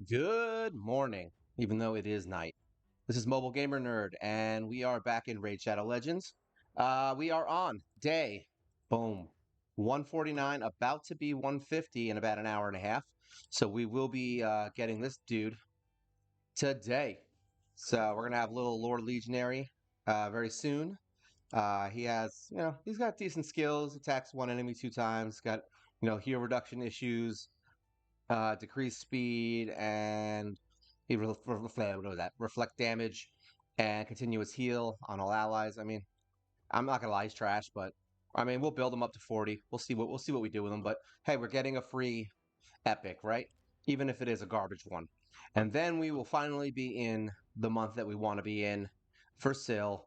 Good morning, even though it is night. This is Mobile Gamer Nerd, and we are back in Raid Shadow Legends. We are on day, boom, 149, about to be 150 in about an hour and a half. So we will be getting this dude today. So we're gonna have little Lord Legionary very soon. He has, he's got decent skills. Attacks one enemy 2 times. Got, heal reduction issues, decreased speed, and what was that? Reflect damage and continuous heal on all allies. I mean, I'm not gonna lie, he's trash, but I mean, we'll build him up to 40. We'll see what we do with him. But hey, we're getting a free epic, right? Even if it is a garbage one. And then we will finally be in the month that we want to be in for Syl,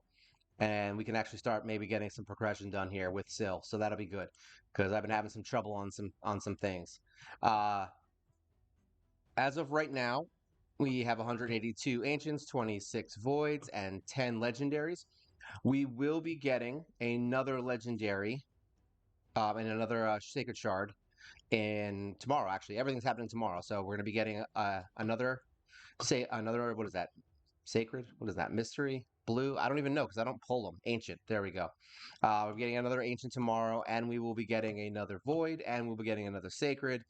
and we can actually start maybe getting some progression done here with Syl. So that'll be good because I've been having some trouble on some things. Uh, as of right now, we have 182 ancients, 26 voids, and 10 legendaries. We will be getting another legendary and another sacred shard in tomorrow. Actually, everything's happening tomorrow, so we're going to be getting another. What is that? Sacred? What is that? Mystery? Blue? I don't even know because I don't pull them. Ancient. There we go. We're getting another ancient tomorrow, and we will be getting another void, and we'll be getting another sacred,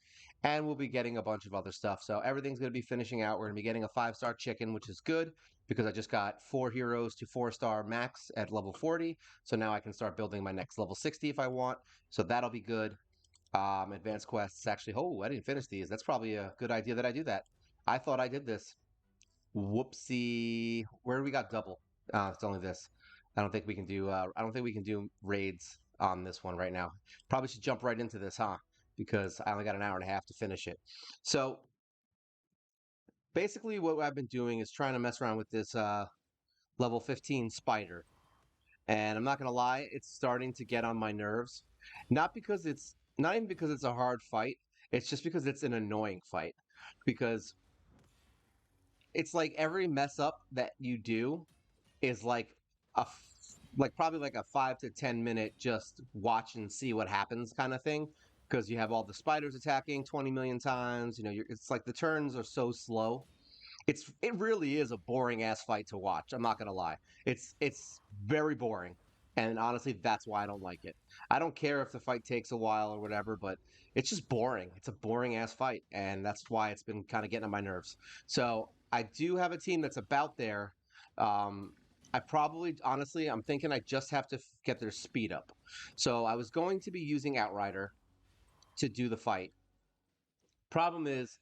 and we'll be getting a bunch of other stuff. So everything's going to be finishing out. We're going to be getting a 5-star chicken, which is good because I just got 4 heroes to 4-star max at level 40. So now I can start building my next level 60 if I want. So that'll be good. Advanced quests. Actually, oh, I didn't finish these. That's probably a good idea that I do that. I thought I did this. Whoopsie. Where do we got double? It's only this. I don't think we can do I don't think we can do raids on this one right now. Probably should jump right into this, huh? Because I only got an hour and a half to finish it. So basically what I've been doing is trying to mess around with this level 15 spider. And I'm not gonna lie, it's starting to get on my nerves. Not even because it's a hard fight, it's just because it's an annoying fight. Because it's like every mess up that you do is like like probably like a 5 to 10 minute just watch and see what happens kind of thing because you have all the spiders attacking 20 million times. It's like the turns are so slow. It really is a boring ass fight to watch. I'm not gonna lie. It's very boring, and honestly, that's why I don't like it. I don't care if the fight takes a while or whatever, but it's just boring. It's a boring ass fight, and that's why it's been kind of getting on my nerves. So I do have a team that's about there. Um, I probably, honestly, I'm thinking I just have to get their speed up. So I was going to be using Outrider to do the fight. Problem is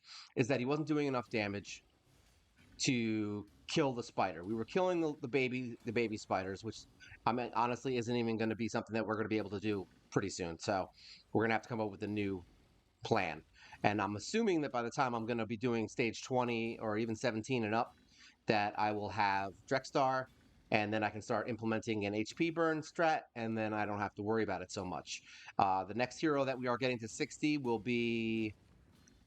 that he wasn't doing enough damage to kill the spider. We were killing the baby spiders, which I mean honestly isn't even going to be something that we're going to be able to do pretty soon. So we're going to have to come up with a new plan. And I'm assuming that by the time I'm going to be doing stage 20 or even 17 and up, that I will have Drexstar, and then I can start implementing an HP burn strat, and then I don't have to worry about it so much. The next hero that we are getting to 60 will be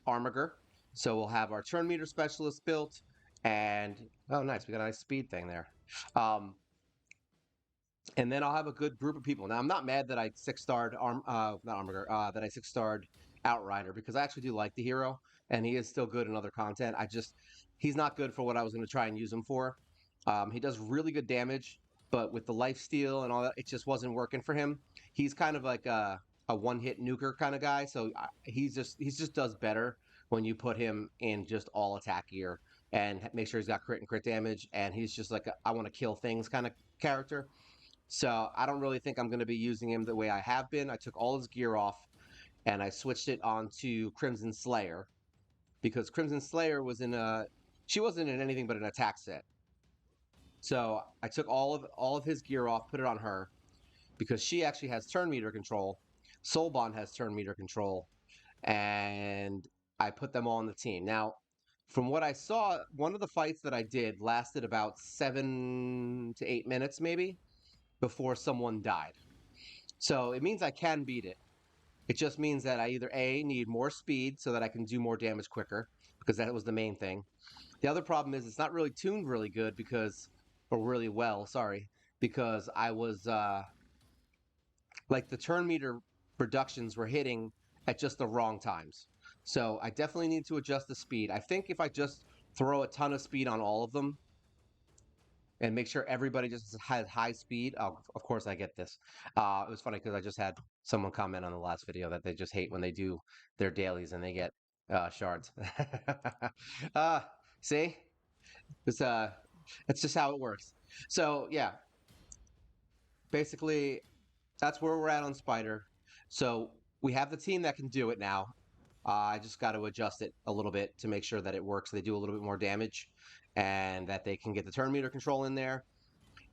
Armiger. So we'll have our turn meter specialist built, and oh, nice, we got a nice speed thing there. Um, and then I'll have a good group of people. Now I'm not mad that I 6-starred not Armiger, that I 6-starred Outrider because I actually do like the hero, and he is still good in other content. He's not good for what I was going to try and use him for. He does really good damage, but with the life steal and all that, it just wasn't working for him. He's kind of like a one-hit nuker kind of guy, so he just does better when you put him in just all attack gear and make sure he's got crit and crit damage, and he's just like I want to kill things kind of character. So I don't really think I'm going to be using him the way I have been. I took all his gear off and I switched it onto Crimson Slayer because Crimson Slayer she wasn't in anything but an attack set. So I took all of his gear off, put it on her because she actually has turn meter control. Soulbond has turn meter control, and I put them all on the team. Now, from what I saw, one of the fights that I did lasted about 7 to 8 minutes, maybe, before someone died. So it means I can beat it. It just means that I either A, need more speed so that I can do more damage quicker, because that was the main thing. The other problem is it's not really tuned really good or really well, sorry, because I was like the turn meter reductions were hitting at just the wrong times. So I definitely need to adjust the speed. I think if I just throw a ton of speed on all of them and make sure everybody just has high speed. Oh, of course I get this. It was funny because I just had someone comment on the last video that they just hate when they do their dailies and they get shards. uh, see, it's it's just how it works. So yeah, basically that's where we're at on Spider. So we have the team that can do it now. I just got to adjust it a little bit to make sure that it works. They do a little bit more damage, and that they can get the turn meter control in there.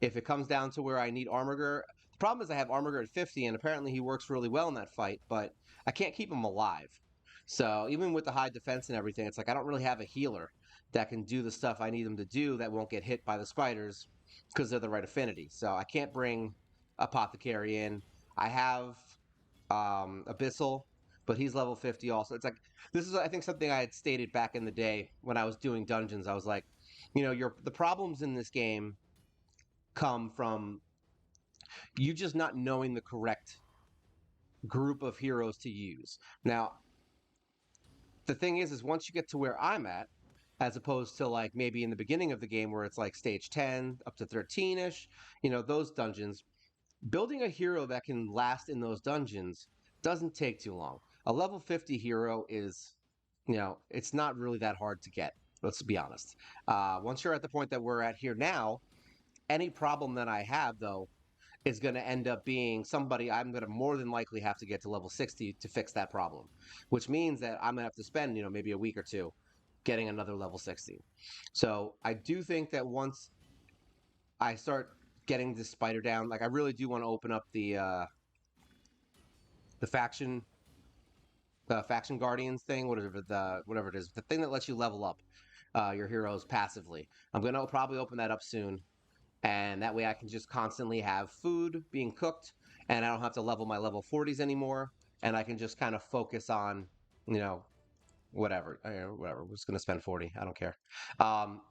If it comes down to where I need Armiger, the problem is I have Armiger at 50, and apparently he works really well in that fight, but I can't keep him alive. So even with the high defense and everything, it's like I don't really have a healer that can do the stuff I need them to do that won't get hit by the spiders because they're the right affinity. So I can't bring Apothecary in. I have Abyssal, but he's level 50 also. It's like this is I think something I had stated back in the day when I was doing dungeons. I was like, the problems in this game come from you just not knowing the correct group of heroes to use. Now, the thing is once you get to where I'm at, as opposed to like maybe in the beginning of the game where it's like stage 10 up to 13ish, those dungeons, building a hero that can last in those dungeons doesn't take too long. A level 50 hero is, it's not really that hard to get. Let's be honest. Once you're at the point that we're at here now, any problem that I have, though, is going to end up being somebody I'm going to more than likely have to get to level 60 to fix that problem, which means that I'm going to have to spend, maybe a week or two getting another level 60. So I do think that once I start getting this spider down, like I really do want to open up the faction guardians thing, whatever it is, the thing that lets you level up your heroes passively. I'm going to probably open that up soon, and that way I can just constantly have food being cooked, and I don't have to level my level 40s anymore, and I can just kind of focus on, you know, whatever. We're just gonna spend 40. I don't care. Um,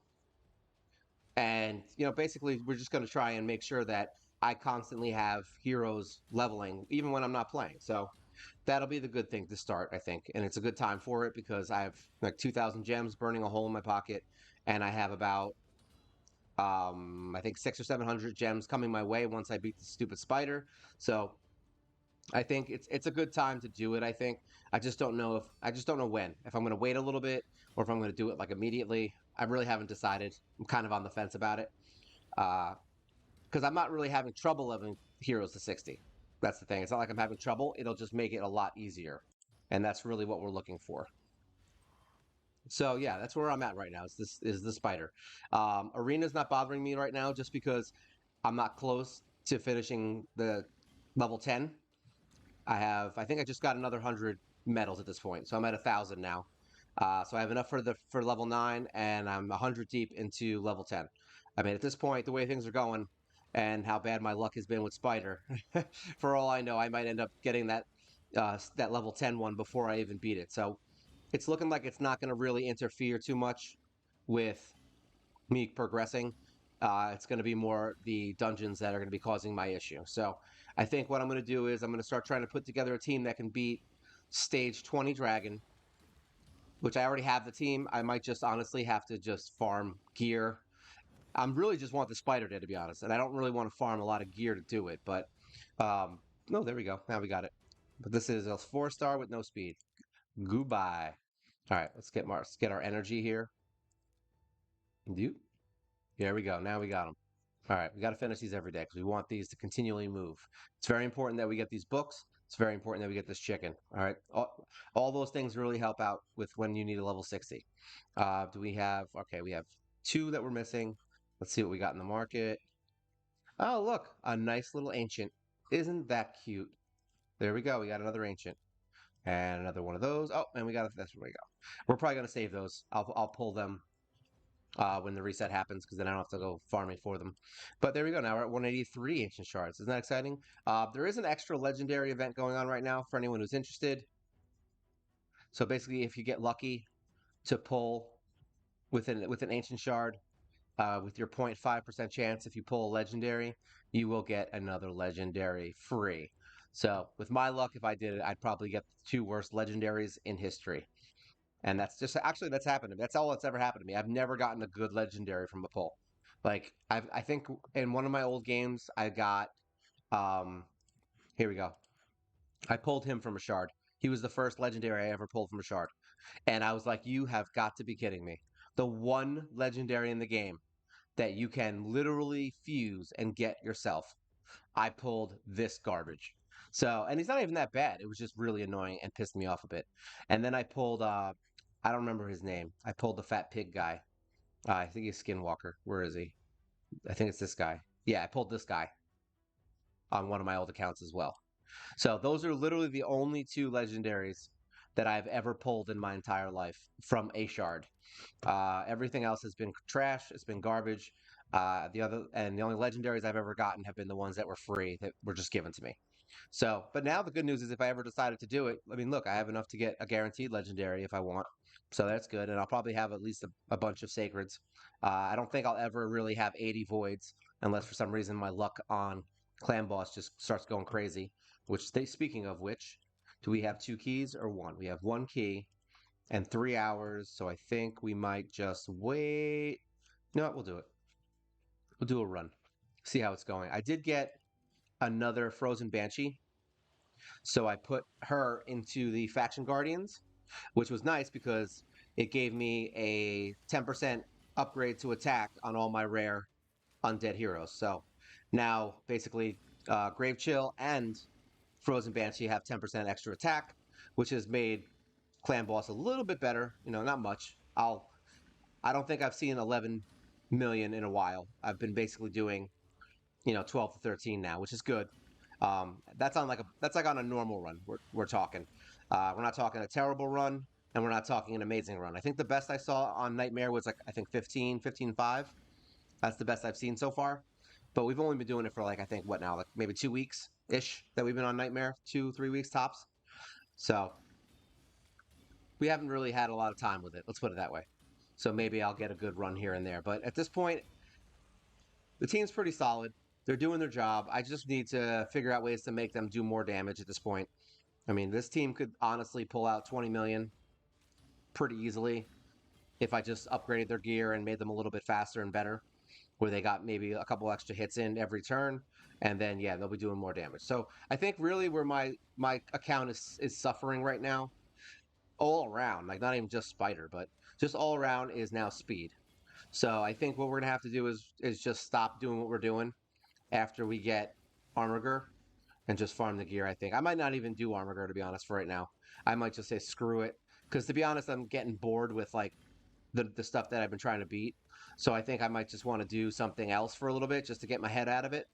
and basically, we're just gonna try and make sure that I constantly have heroes leveling, even when I'm not playing. So that'll be the good thing to start, I think, and it's a good time for it because I have like 2,000 gems burning a hole in my pocket, and I have about I think 600 or 700 gems coming my way once I beat the stupid spider. So I think it's a good time to do it. I think I just don't know when. If I'm going to wait a little bit or if I'm going to do it like immediately. I really haven't decided. I'm kind of on the fence about it because I'm not really having trouble leveling heroes to 60. That's the thing. It's not like I'm having trouble. It'll just make it a lot easier, and that's really what we're looking for. So yeah, that's where I'm at right now. This is the spider. Arena's not bothering me right now just because I'm not close to finishing the level 10. I think I just got another 100 medals at this point, so I'm at 1,000 now. So I have enough for level 9, and I'm 100 deep into level 10. I mean, at this point, the way things are going, and how bad my luck has been with Spider, for all I know, I might end up getting that level 10 one before I even beat it. So it's looking like it's not going to really interfere too much with me progressing. It's going to be more the dungeons that are going to be causing my issue. So I think what I'm going to do is I'm going to start trying to put together a team that can beat stage 20 dragon, which I already have the team. I might just honestly have to just farm gear. I'm really just want the spider day, to be honest, and I don't really want to farm a lot of gear to do it. But no, there we go. Now we got it. But this is a 4-star with no speed. Goodbye. All right, let's get our energy here. You. There we go. Now we got them. All right, we got to finish these every day because we want these to continually move. It's very important that we get these books. It's very important that we get this chicken. All right, all those things really help out with when you need a level 60. Do we have? Okay, we have 2 that we're missing. Let's see what we got in the market. Oh, look, a nice little ancient. Isn't that cute? There we go. We got another ancient and another one of those. Oh, and we got that's where we go. We're probably gonna save those. I'll pull them when the reset happens because then I don't have to go farming for them. But there we go. Now we're at 183 ancient shards. Isn't that exciting? There is an extra legendary event going on right now for anyone who's interested. So basically, if you get lucky to pull with an ancient shard, with your 0.5% chance, if you pull a legendary, you will get another legendary free. So with my luck, if I did it, I'd probably get the 2 worst legendaries in history. And that's just actually that's happened to me. That's all that's ever happened to me. I've never gotten a good legendary from a pull. Like I think in one of my old games I got um here we go. I pulled him from a shard. He was the first legendary I ever pulled from a shard. And I was like, you have got to be kidding me. The one legendary in the game that you can literally fuse and get yourself. I pulled this garbage. So, and he's not even that bad. It was just really annoying and pissed me off a bit. And then I pulled I don't remember his name. I pulled the fat pig guy. I think he's Skinwalker. Where is he? I think it's this guy. Yeah, I pulled this guy on one of my old accounts as well. So those are literally the only two legendaries that I've ever pulled in my entire life from a shard. Everything else has been trash. It's been garbage. The only legendaries I've ever gotten have been the ones that were free that were just given to me. So, but now the good news is if I ever decided to do it, I mean, look, I have enough to get a guaranteed legendary if I want. So that's good. And I'll probably have at least a bunch of sacreds. I don't think I'll ever really have 80 voids unless for some reason my luck on Clan Boss just starts going crazy. Speaking of which, do we have two keys or one? We have one key and 3 hours. So I think we might just wait. No, we'll do it. We'll do a run. See how it's going. I did get another Frozen Banshee. So I put her into the Faction Guardians, which was nice because it gave me a 10% upgrade to attack on all my rare undead heroes. So now basically Grave Chill and Frozen Banshee have 10% extra attack, which has made Clan Boss a little bit better. Not much. I don't think I've seen 11 million in a while. I've been basically doing 12 to 13 now, which is good. That's like on a normal run. We're talking. We're not talking a terrible run, and we're not talking an amazing run. I think the best I saw on Nightmare was like I think 15, 15.5. That's the best I've seen so far. But we've only been doing it for like I think what now, like maybe 2 weeks ish that we've been on Nightmare, 2, 3 weeks tops. So we haven't really had a lot of time with it. Let's put it that way. So maybe I'll get a good run here and there. But at this point, the team's pretty solid. They're doing their job. I just need to figure out ways to make them do more damage at this point. I mean, this team could honestly pull out 20 million pretty easily if I just upgraded their gear and made them a little bit faster and better, where they got maybe a couple extra hits in every turn, and then yeah, they'll be doing more damage. So I think really where my account is suffering right now, all around, like not even just Spider, but just all around is now speed. So I think what we're gonna have to do is just stop doing what we're doing after we get Armiger and just farm the gear. I think I might not even do Armiger to be honest for right now. I might just say screw it because to be honest, I'm getting bored with like the stuff that I've been trying to beat. So I think I might just want to do something else for a little bit just to get my head out of it.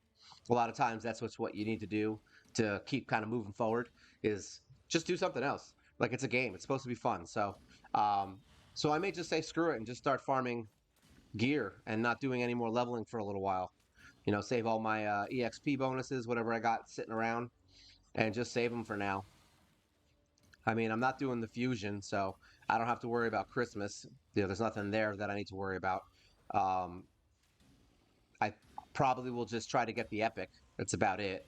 A lot of times that's what you need to do to keep kind of moving forward is just do something else. Like it's a game. It's supposed to be fun. Um, so I may just say screw it and just start farming gear and not doing any more leveling for a little while. Save all my EXP bonuses, whatever I got sitting around, and just save them for now. I mean, I'm not doing the fusion, so I don't have to worry about Christmas. There's nothing there that I need to worry about. Um, I probably will just try to get the epic. That's about it.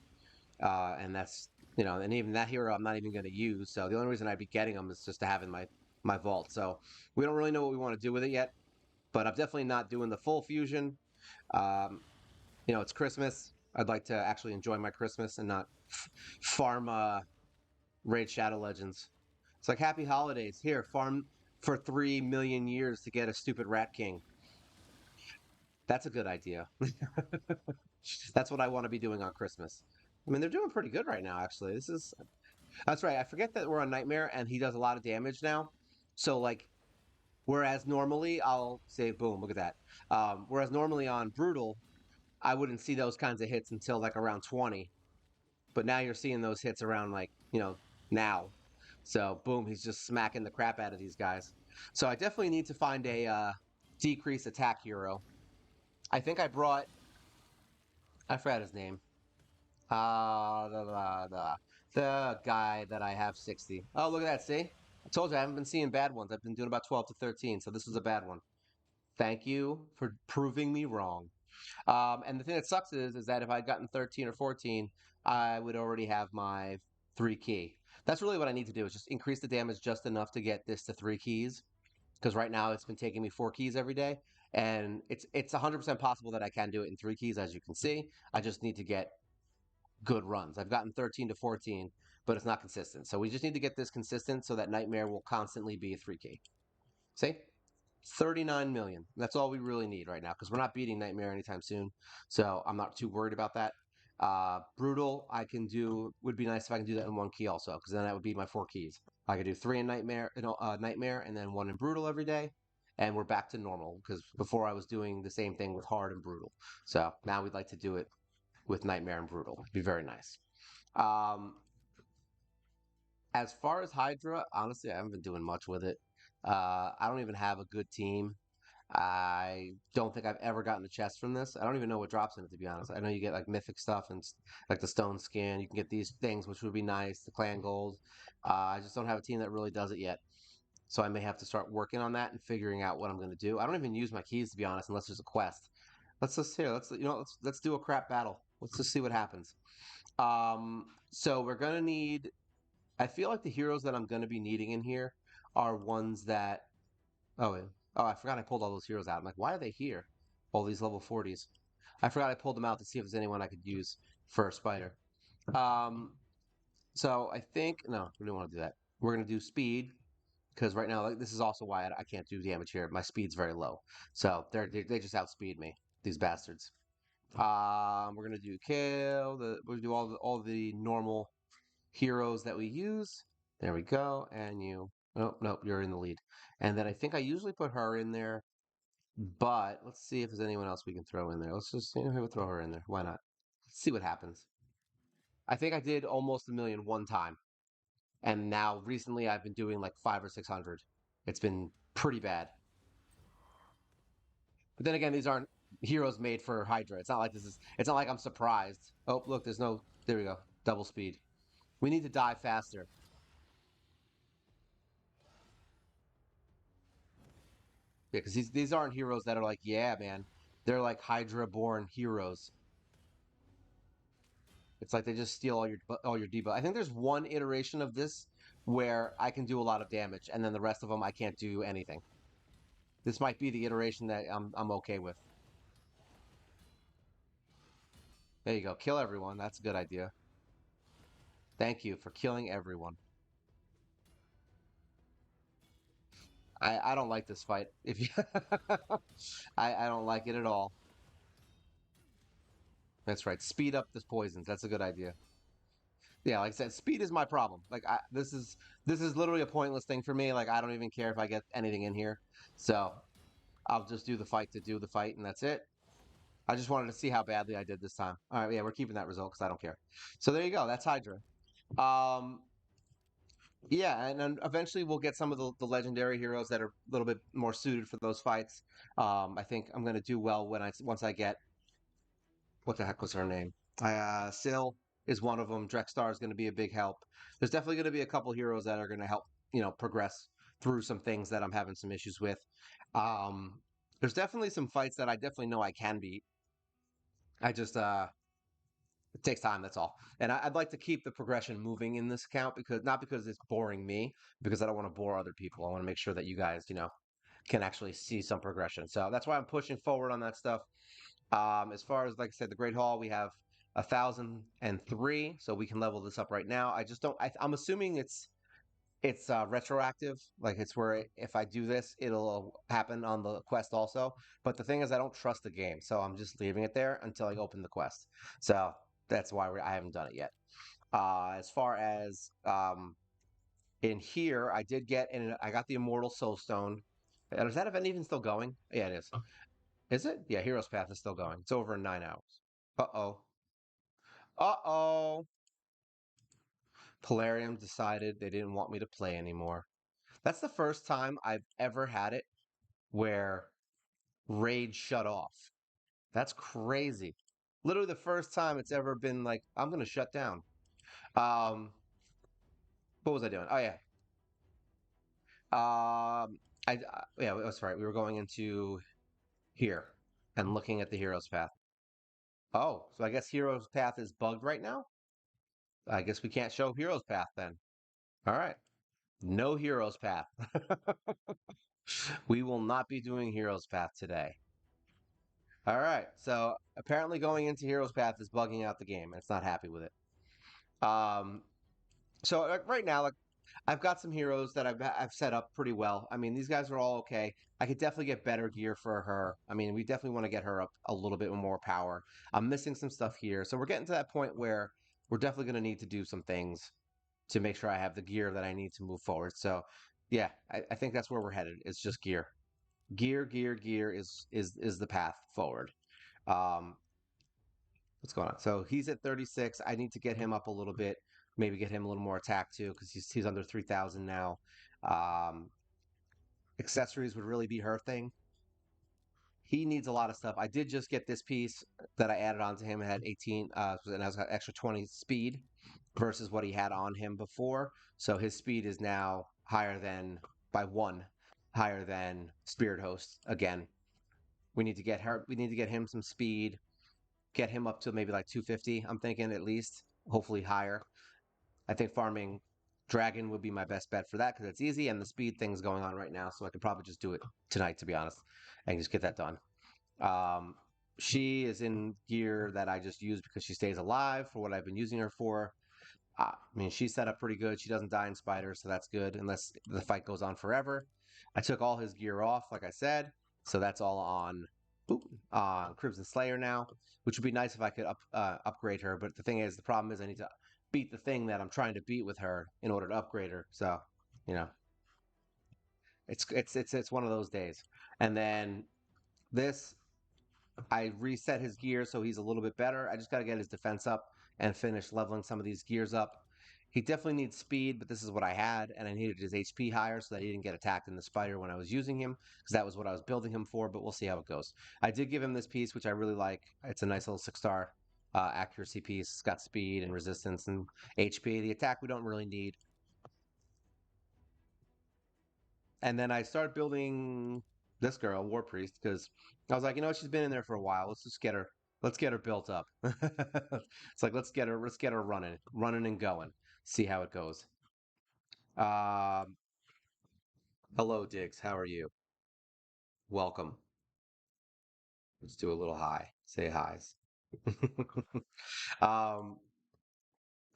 And that's and even that hero I'm not even going to use. So the only reason I'd be getting them is just to have in my vault. So we don't really know what we want to do with it yet, but I'm definitely not doing the full fusion. Um, it's Christmas. I'd like to actually enjoy my Christmas and not farm Raid Shadow Legends. It's like happy holidays. Here, farm for 3 million years to get a stupid Rat King. That's a good idea. That's what I want to be doing on Christmas. I mean, they're doing pretty good right now, actually. That's right. I forget that we're on Nightmare and he does a lot of damage now. So, like, whereas normally I'll say, boom, look at that. Whereas normally on Brutal, I wouldn't see those kinds of hits until like around 20. But now you're seeing those hits around like, now. So boom, he's just smacking the crap out of these guys. So I definitely need to find a decrease attack hero. I think I forgot his name. The guy that I have 60. Oh, look at that. See? I told you I haven't been seeing bad ones. I've been doing about 12 to 13. So this was a bad one. Thank you for proving me wrong. And the thing that sucks is that if I'd gotten 13 or 14, I would already have my 3 key. That's really what I need to do is just increase the damage just enough to get this to 3 keys. Because right now it's been taking me 4 keys every day, and it's 100% possible that I can do it in 3 keys, as you can see. I just need to get good runs. I've gotten 13 to 14, but it's not consistent. So we just need to get this consistent so that Nightmare will constantly be a 3 key. See? 39 million. That's all we really need right now because we're not beating Nightmare anytime soon. So I'm not too worried about that. Brutal, I can do, would be nice if I can do that in 1 key also because then that would be my 4 keys. I could do 3 in Nightmare, Nightmare and then 1 in Brutal every day. And we're back to normal because before I was doing the same thing with Hard and Brutal. So now we'd like to do it with Nightmare and Brutal. It'd be very nice. Um, as far as Hydra, honestly, I haven't been doing much with it. I don't even have a good team. I don't think I've ever gotten a chest from this. I don't even know what drops in it, to be honest. I know you get like mythic stuff and like the stone skin. You can get these things, which would be nice, the clan gold. I just don't have a team that really does it yet. So I may have to start working on that and figuring out what I'm going to do. I don't even use my keys, to be honest, unless there's a quest. Let's just here. Let's do a crap battle. Let's just see what happens. So we're gonna need. I feel like the heroes that I'm gonna be needing in here are ones that. Oh, yeah. Oh, I forgot I pulled all those heroes out. I'm like, why are they here? All these level 40s. I forgot I pulled them out to see if there's anyone I could use for a spider. Um, so I think no, we don't want to do that. We're gonna do speed because right now like, this is also why I can't do damage here. My speed's very low, so they just outspeed me. These bastards. We're gonna do kill. We're gonna do all the normal heroes that we use. There we go. And you. Nope, nope. You're in the lead. And then I think I usually put her in there, but let's see if there's anyone else we can throw in there. Let's just we'll throw her in there. Why not? Let's see what happens. I think I did almost a million one time, and now recently I've been doing like 5 or 600. It's been pretty bad. But then again, these aren't heroes made for Hydra. It's not like this is. It's not like I'm surprised. Oh, look, there's no. There we go. Double speed. We need to die faster. Yeah, because these aren't heroes that are like, yeah, man. They're like Hydra-born heroes. It's like they just steal all your debuff. I think there's one iteration of this where I can do a lot of damage, and then the rest of them I can't do anything. This might be the iteration that I'm okay with. There you go. Kill everyone. That's a good idea. Thank you for killing everyone. I don't like this fight. If you I don't like it at all. That's right. Speed up this poisons. That's a good idea. Yeah, like I said, speed is my problem. Like this is literally a pointless thing for me. Like I don't even care if I get anything in here. So I'll just do the fight to do the fight, and that's it. I just wanted to see how badly I did this time. All right, yeah, we're keeping that result because I don't care. So there you go. That's Hydra. Um, yeah, and then eventually we'll get some of the legendary heroes that are a little bit more suited for those fights. I think I'm gonna do well when once I get what the heck was her name? Syl is one of them. Drexstar is going to be a big help. There's definitely going to be a couple heroes that are going to help, progress through some things that I'm having some issues with. Um, there's definitely some fights that I definitely know I can beat. I just it takes time. That's all. And I'd like to keep the progression moving in this account because not because it's boring me, because I don't want to bore other people. I want to make sure that you guys, can actually see some progression. So that's why I'm pushing forward on that stuff. As far as like I said, the Great Hall, we have 1,003, so we can level this up right now. I just don't. I'm assuming it's retroactive, like it's where if I do this, it'll happen on the quest also. But the thing is, I don't trust the game, so I'm just leaving it there until I open the quest. So that's why I haven't done it yet. As far as in here, I did get and I got the Immortal Soul Stone. Is that event even still going? Yeah, it is. Is it? Yeah, Hero's Path is still going. It's over in 9 hours. Uh-oh. Uh-oh. Polarium decided they didn't want me to play anymore. That's the first time I've ever had it where Raid shut off. That's crazy. Literally the first time it's ever been like, I'm going to shut down. Um, what was I doing? Oh, yeah. Yeah, that's right. We were going into here and looking at the Hero's Path. Oh, so I guess Hero's Path is bugged right now? I guess we can't show Hero's Path then. All right. No Heroes Path. We will not be doing Heroes Path today. All right. So apparently going into Heroes Path is bugging out the game. It's not happy with it. Um, so right now, like I've got some heroes that I've set up pretty well. I mean, these guys are all okay. I could definitely get better gear for her. I mean, we definitely want to get her up a little bit more power. I'm missing some stuff here, so we're getting to that point where we're definitely going to need to do some things to make sure I have the gear that I need to move forward. So, yeah, I think that's where we're headed. It's just gear, gear is the path forward. Um, what's going on? So he's at 36. I need to get him up a little bit. Maybe get him a little more attack too, because he's under 3,000 now. Um, accessories would really be her thing. He needs a lot of stuff. I did just get this piece that I added on to him. It had 18, and has got extra 20 speed versus what he had on him before. So his speed is now higher than by one, higher than Spirit Host. Again, we need to get her. We need to get him some speed. Get him up to maybe like 250. I'm thinking at least, hopefully higher. I think farming Dragon would be my best bet for that because it's easy and the speed thing's going on right now. So I could probably just do it tonight, to be honest, and just get that done. Um, she is in gear that I just use because she stays alive for what I've been using her for. I mean, she's set up pretty good. She doesn't die in spider, so that's good unless the fight goes on forever. I took all his gear off, like I said, so that's all on Crimson Slayer now, which would be nice if I could upgrade her. But the thing is, the problem is I need to beat the thing that I'm trying to beat with her in order to upgrade her. So, you know, it's one of those days. And then this I reset his gear so he's a little bit better. I just got to get his defense up and finish leveling some of these gears up. He definitely needs speed, but this is what I had, and I needed his HP higher so that he didn't get attacked in the spider when I was using him, because that was what I was building him for, but we'll see how it goes. I did give him this piece, which I really like. It's a nice little 6-star accuracy piece. It's got speed and resistance and HP. The attack we don't really need. And then I started building this girl, War Priest, because I was like, you know, she's been in there for a while. Let's just get her. Let's get her built up. It's like let's get her running and going. See how it goes. Um, hello, Diggs. How are you? Welcome. Let's do a little hi. Say hi's. um,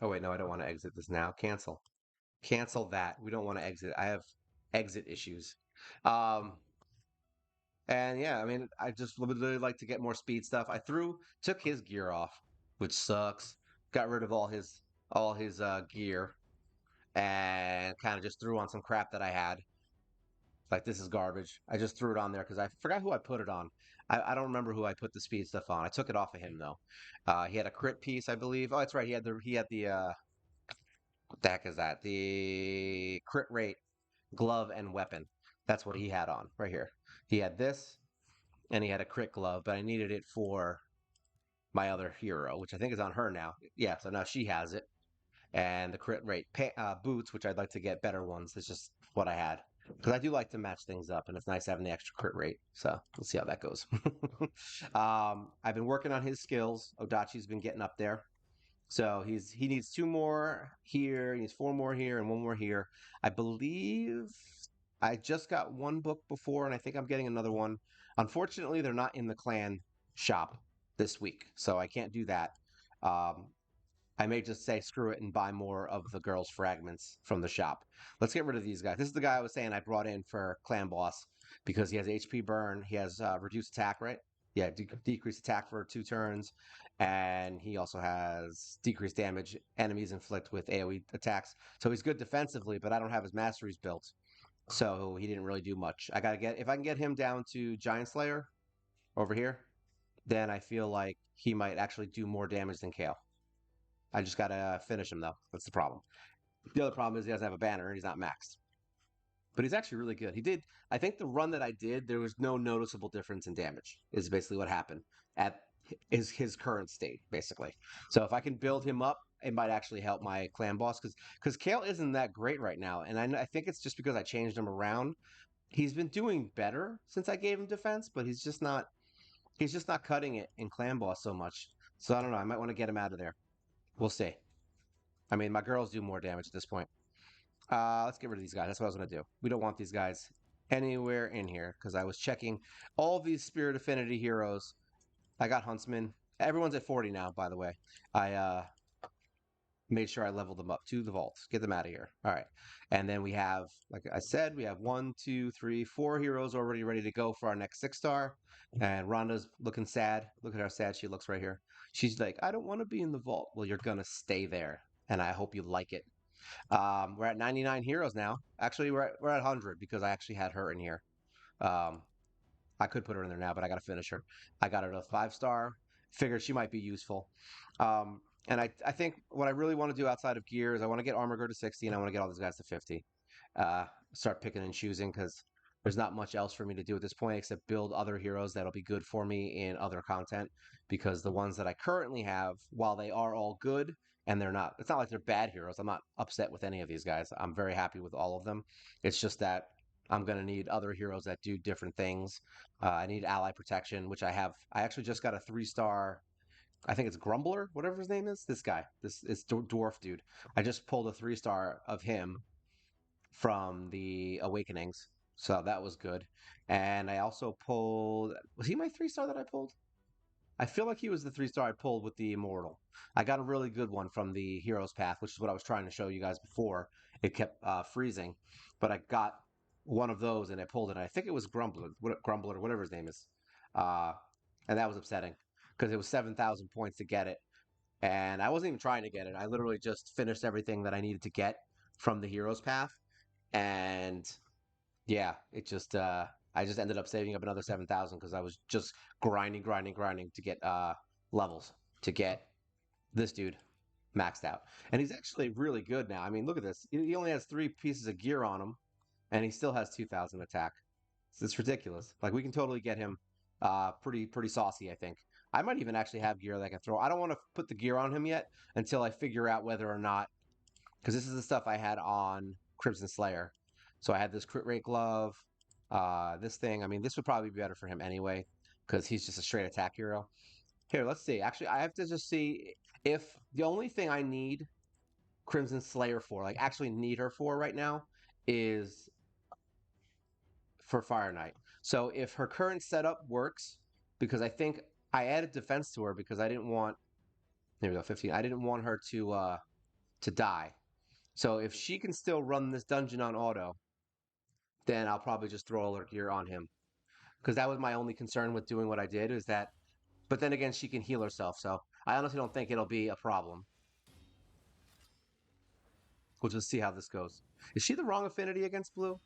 oh wait, no, I don't want to exit this now. Cancel. Cancel that. We don't want to exit. I have exit issues. Um, And yeah, I mean, I just would really like to get more speed stuff. Took his gear off, which sucks. Got rid of all his gear and kind of just threw on some crap that I had. Like this is garbage. I just threw it on there because I forgot who I put it on. I don't remember who I put the speed stuff on. I took it off of him though. He had a crit piece, I believe. Oh, that's right. He had the what the heck is that? The crit rate glove and weapon. That's what he had on right here. He had this and he had a crit glove, but I needed it for my other hero, which I think is on her now. Yeah, so now she has it, and the crit rate boots, which I'd like to get better ones. It's just what I had because I do like to match things up, and it's nice having the extra crit rate. So we'll see how that goes. I've been working on his skills. Odachi's been getting up there. So he needs 2 more here, he needs 4 more here, and 1 more here. I believe I just got one book before, and I think I'm getting another one. Unfortunately, they're not in the clan shop this week, so I can't do that. Um, I may just say screw it and buy more of the girls' fragments from the shop. Let's get rid of these guys. This is the guy I was saying I brought in for clan boss because he has HP burn, he has reduced attack, right? Yeah, decreased attack for 2 turns, and he also has decreased damage enemies inflict with AoE attacks. So he's good defensively, but I don't have his masteries built, so he didn't really do much. I gotta get if I can get him down to Giant Slayer over here, then I feel like he might actually do more damage than Kale. I just gotta finish him though. That's the problem. The other problem is he doesn't have a banner and he's not maxed. But he's actually really good. He did. I think the run that I did, there was no noticeable difference in damage. Is basically what happened at his current state, basically. So if I can build him up, it might actually help my clan boss because Kale isn't that great right now, and I think it's just because I changed him around. He's been doing better since I gave him defense, but he's just not cutting it in clan boss so much. So I don't know. I might want to get him out of there. We'll see. I mean, my girls do more damage at this point. Let's get rid of these guys. That's what I was gonna do. We don't want these guys anywhere in here because I was checking all these Spirit Affinity heroes. I got Huntsman. Everyone's at 40 now, by the way. I made sure I leveled them up to the vaults. Get them out of here. All right. And then we have, like I said, we have 1, 2, 3, 4 heroes already ready to go for our next 6-star. And Rhonda's looking sad. Look at how sad she looks right here. She's like, I don't want to be in the vault. Well, you're going to stay there. And I hope you like it. We're at 99 heroes now. Actually, we're at 100 because I actually had her in here. Um, I could put her in there now, but I got to finish her. I got her to 5-star. Figured she might be useful. And I think what I really want to do outside of gear is I want to get Armor Go to 60 and I want to get all these guys to 50. Uh, Start picking and choosing because there's not much else for me to do at this point except build other heroes that'll be good for me in other content because the ones that I currently have, while they are all good, and it's not like they're bad heroes. I'm not upset with any of these guys. I'm very happy with all of them. It's just that I'm going to need other heroes that do different things. I need ally protection, which I have. I actually just got a 3-star. I think it's Grumbler, whatever his name is. This guy, this is dwarf dude. I just pulled a 3-star of him from the Awakenings, so that was good. And I also pulled. Was he my 3-star that I pulled? I feel like he was the 3-star I pulled with the Immortal. I got a really good one from the Hero's Path, which is what I was trying to show you guys before. It kept freezing, but I got one of those and I pulled it. And I think it was Grumbler, whatever his name is, uh, and that was upsetting because it was 7,000 points to get it, and I wasn't even trying to get it. I literally just finished everything that I needed to get from the Hero's Path, and yeah, it just I just ended up saving up another 7,000 because I was just grinding to get levels to get this dude maxed out. And he's actually really good now. I mean, look at this. He only has 3 pieces of gear on him and he still has 2,000 attack. It's ridiculous. Like we can totally get him pretty saucy, I think. I might even actually have gear that I can throw. I don't want to put the gear on him yet until I figure out whether or not because this is the stuff I had on Crimson Slayer. So I had this crit rate glove, this thing. I mean, this would probably be better for him anyway because he's just a straight attack hero. Here, let's see. Actually, I have to just see if the only thing I need Crimson Slayer for, like actually need her for right now, is for Fire Knight. So if her current setup works, because I think I added defense to her because I didn't want, there we go, 15. I didn't want her to die. So if she can still run this dungeon on auto, then I'll probably just throw alert gear on him. Because that was my only concern with doing what I did is that, but then again, she can heal herself. So I honestly don't think it'll be a problem. We'll just see how this goes. Is she the wrong affinity against blue?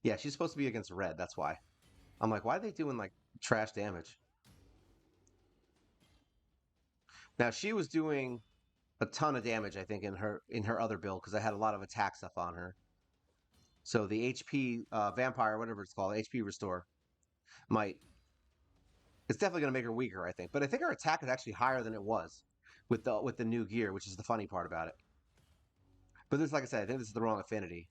Yeah, she's supposed to be against red. That's why. I'm like, why are they doing like trash damage? Now she was doing a ton of damage, I think, in her other build because I had a lot of attack stuff on her. So the HP vampire, whatever it's called, HP restore, might it's definitely going to make her weaker, I think. But I think her attack is actually higher than it was with the new gear, which is the funny part about it. But this, like I said, I think this is the wrong affinity.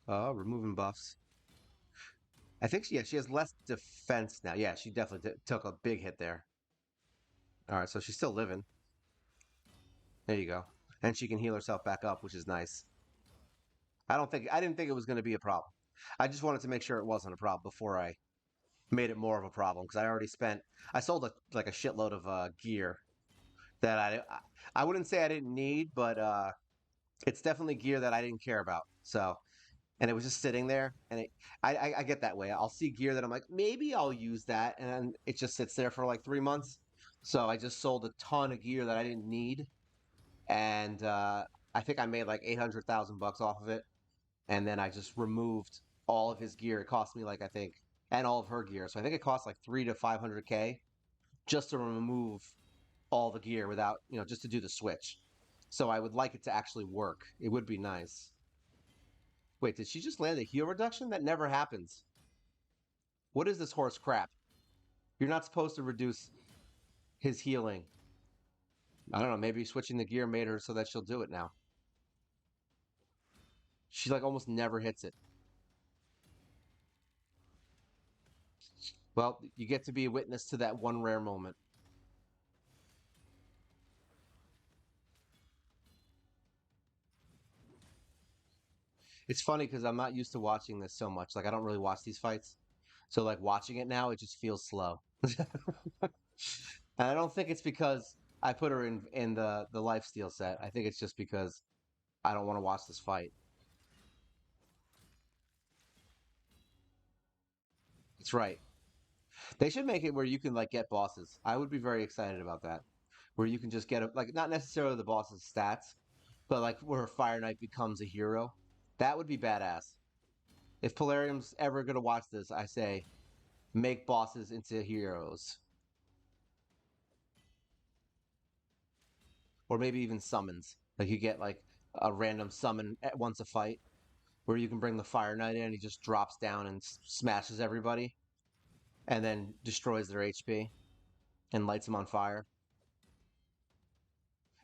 Removing buffs. I think she has less defense now. Yeah, she definitely took a big hit there. All right, so she's still living. There you go, and she can heal herself back up, which is nice. I didn't think it was going to be a problem. I just wanted to make sure it wasn't a problem before I made it more of a problem because I sold like a shitload of gear that I wouldn't say I didn't need, but it's definitely gear that I didn't care about. So, and it was just sitting there, and I get that way. I'll see gear that I'm like, maybe I'll use that, and then it just sits there for like 3 months. So I just sold a ton of gear that I didn't need, and I think I made like 800,000 bucks off of it, and then I just removed all of his gear. It cost me like I think, and all of her gear. So I think it cost like 300 to 500K just to remove all the gear without, just to do the switch. So I would like it to actually work. It would be nice. Wait, did she just land a heal reduction? That never happens. What is this horse crap? You're not supposed to reduce his healing. I don't know. Maybe switching the gear made her so that she'll do it now. She like almost never hits it. Well, you get to be a witness to that one rare moment. It's funny because I'm not used to watching this so much. Like I don't really watch these fights. So like watching it now, it just feels slow. And I don't think it's because I put her in the lifesteal set. I think it's just because I don't want to watch this fight. It's right. They should make it where you can like get bosses. I would be very excited about that. Where you can just get a, like not necessarily the boss's stats, but like where Fire Knight becomes a hero. That would be badass. If Polarium's ever gonna watch this, I say make bosses into heroes, or maybe even summons. Like you get like a random summon at once a fight, where you can bring the Fire Knight in. He just drops down and smashes everybody, and then destroys their HP and lights them on fire.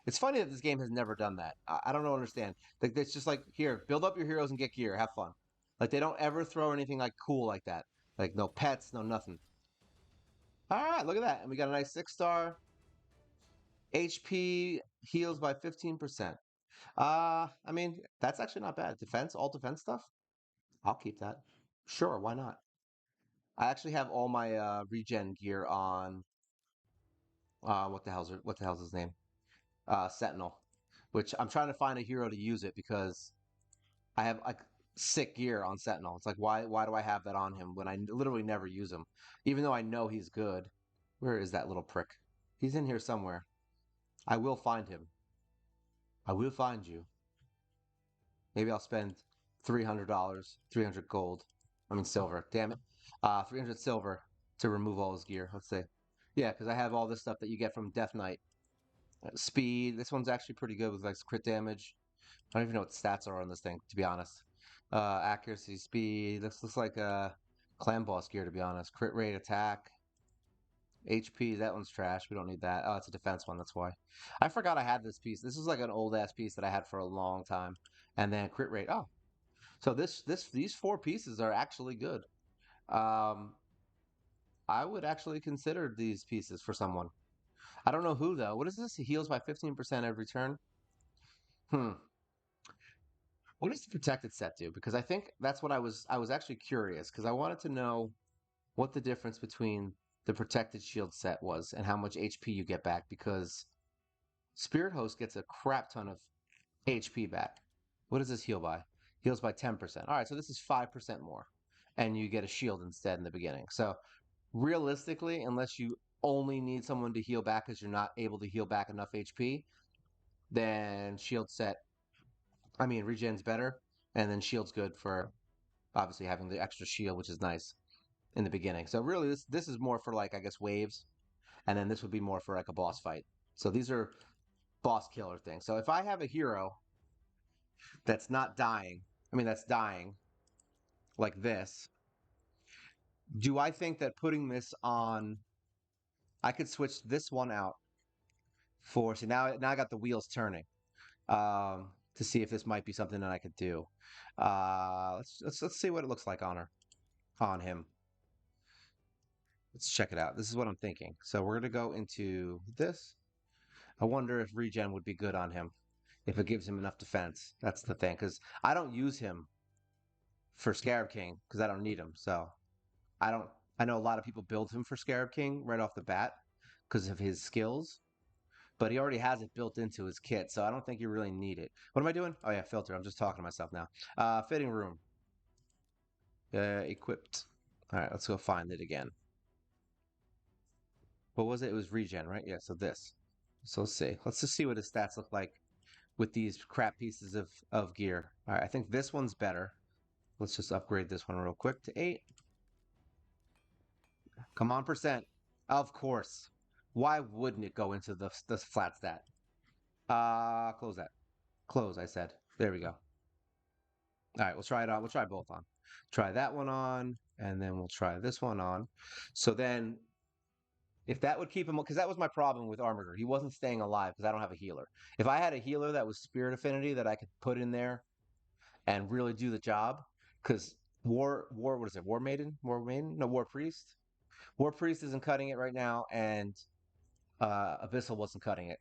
It's funny that this game has never done that. I don't know, understand. Like it's just like here, build up your heroes and get gear, have fun. Like they don't ever throw anything like cool like that. Like no pets, no nothing. All right, look at that, and we got a nice 6 star. HP heals by 15%. I mean that's actually not bad. Defense, all defense stuff. I'll keep that. Sure, why not? I actually have all my regen gear on. What the hell's his name? Sentinel, which I'm trying to find a hero to use it because I have like sick gear on Sentinel. It's like why do I have that on him when I literally never use him, even though I know he's good. Where is that little prick? He's in here somewhere. I will find him. I will find you. Maybe I'll spend $300, 300 gold. I mean silver. Damn it. 300 silver to remove all his gear. Let's see. Yeah, because I have all this stuff that you get from Death Knight. Speed. This one's actually pretty good with like crit damage. I don't even know what the stats are on this thing, to be honest. Accuracy, speed. This looks like a clan boss gear, to be honest. Crit rate, attack, HP. That one's trash. We don't need that. Oh, it's a defense one. That's why. I forgot I had this piece. This is like an old ass piece that I had for a long time. And then crit rate. Oh, so these four pieces are actually good. Um, I would actually consider these pieces for someone. I don't know who though. What is this? He heals by 15% every turn. Hmm. What does the protected set do? Because I think that's what I was actually curious because I wanted to know what the difference between the protected shield set was and how much HP you get back because Spirit Host gets a crap ton of HP back. What does this heal by? Heals by 10%. All right, so this is 5% more. And you get a shield instead in the beginning. So realistically, unless you only need someone to heal back because you're not able to heal back enough HP, then shield set, I mean, regen's better, and then shield's good for obviously having the extra shield, which is nice in the beginning. So really, this is more for like I guess waves, and then this would be more for like a boss fight. So these are boss killer things. So if I have a hero that's not dying, I mean that's dying like this, do I think that putting this on, I could switch this one out for see now I got the wheels turning to see if this might be something that I could do. Let's see what it looks like on her on him. Let's check it out. This is what I'm thinking. So we're going to go into this. I wonder if regen would be good on him, if it gives him enough defense. That's the thing, because I don't use him for Scarab King because I don't need him. So I don't. I know a lot of people build him for Scarab King right off the bat because of his skills, but he already has it built into his kit, so I don't think you really need it. What am I doing? Oh yeah, filter. I'm just talking to myself now. Fitting room. Equipped. All right, let's go find it again. What was it? It was regen, right? Yeah. So this. So let's see. Let's just see what his stats look like with these crap pieces of gear. All right, I think this one's better. Let's just upgrade this one real quick to 8. Come on, percent. Of course. Why wouldn't it go into the flat stat? Close that. Close, I said. There we go. All right, we'll try it on. We'll try both on. Try that one on, and then we'll try this one on. So then if that would keep him, because that was my problem with Armiger. He wasn't staying alive because I don't have a healer. If I had a healer that was Spirit Affinity that I could put in there and really do the job, because what is it? War Maiden? No, War Priest. War Priest isn't cutting it right now, and Abyssal wasn't cutting it.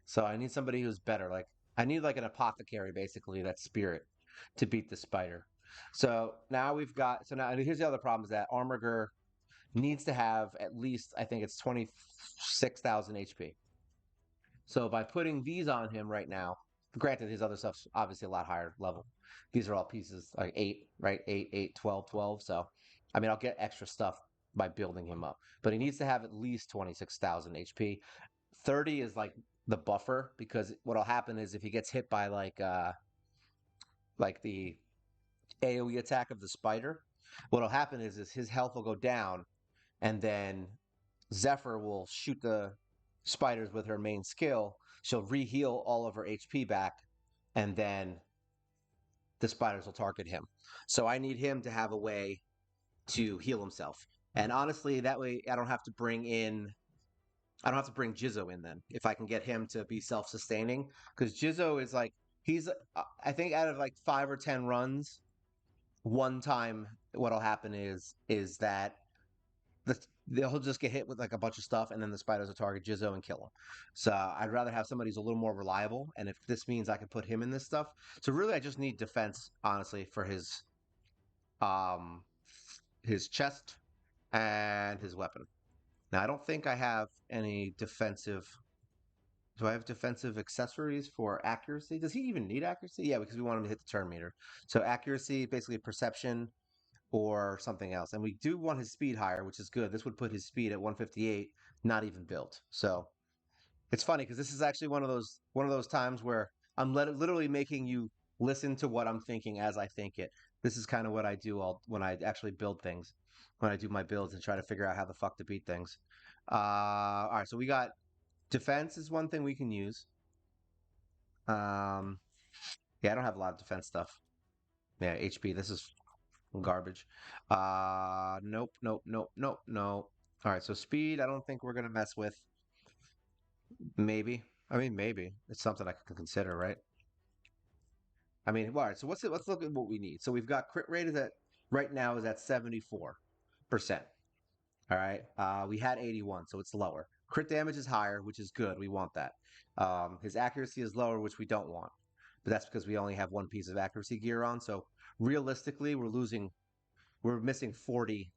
So I need somebody who's better. Like I need like an apothecary basically. That's Spirit. to beat the spider. So now we've got so now and here's the other problem is that Armiger needs to have at least I think it's 26,000 HP. So by putting these on him right now, granted his other stuff's obviously a lot higher level. These are all pieces like 8, right? 8, 8, 12, 12. So I mean I'll get extra stuff by building him up. But he needs to have at least 26,000 HP. 30 is like the buffer because what'll happen is if he gets hit by like the AoE attack of the spider, what'll happen is his health will go down and then Zephyr will shoot the spiders with her main skill. She'll reheal all of her HP back, and then the spiders will target him. So I need him to have a way to heal himself. And honestly, that way I don't have to bring Jizzo in then if I can get him to be self-sustaining because Jizzo is like he's I think out of like 5 or 10 runs, one time what'll happen is that the, they'll just get hit with like a bunch of stuff, and then the spiders will target Jizzo and kill him. So I'd rather have somebody who's a little more reliable, and if this means I can put him in this stuff, so really I just need defense, honestly, for um his chest and his weapon. Now I don't think I have any defensive. Do I have defensive accessories for accuracy? Does he even need accuracy? Yeah, because we want him to hit the turn meter. So accuracy, basically perception, or something else. And we do want his speed higher, which is good. This would put his speed at 158, not even built. So it's funny because this is actually one of those times where I'm literally making you listen to what I'm thinking as I think it. This is kind of what I do all when I actually build things, when I do my builds and try to figure out how the fuck to beat things. All right, so we got defense is one thing we can use. Um, yeah, I don't have a lot of defense stuff. Yeah, HP. This is garbage. Nope, nope, nope, nope, nope. All right, so speed, I don't think we're gonna mess with. Maybe. I mean, maybe. It's something I could consider, right? I mean, all right, so what's it? Let's look at what we need. So we've got crit rate is at right now is at 74%. All right. We had 81, so it's lower. Crit damage is higher, which is good. We want that. His accuracy is lower, which we don't want. But that's because we only have one piece of accuracy gear on. So realistically, we're missing 40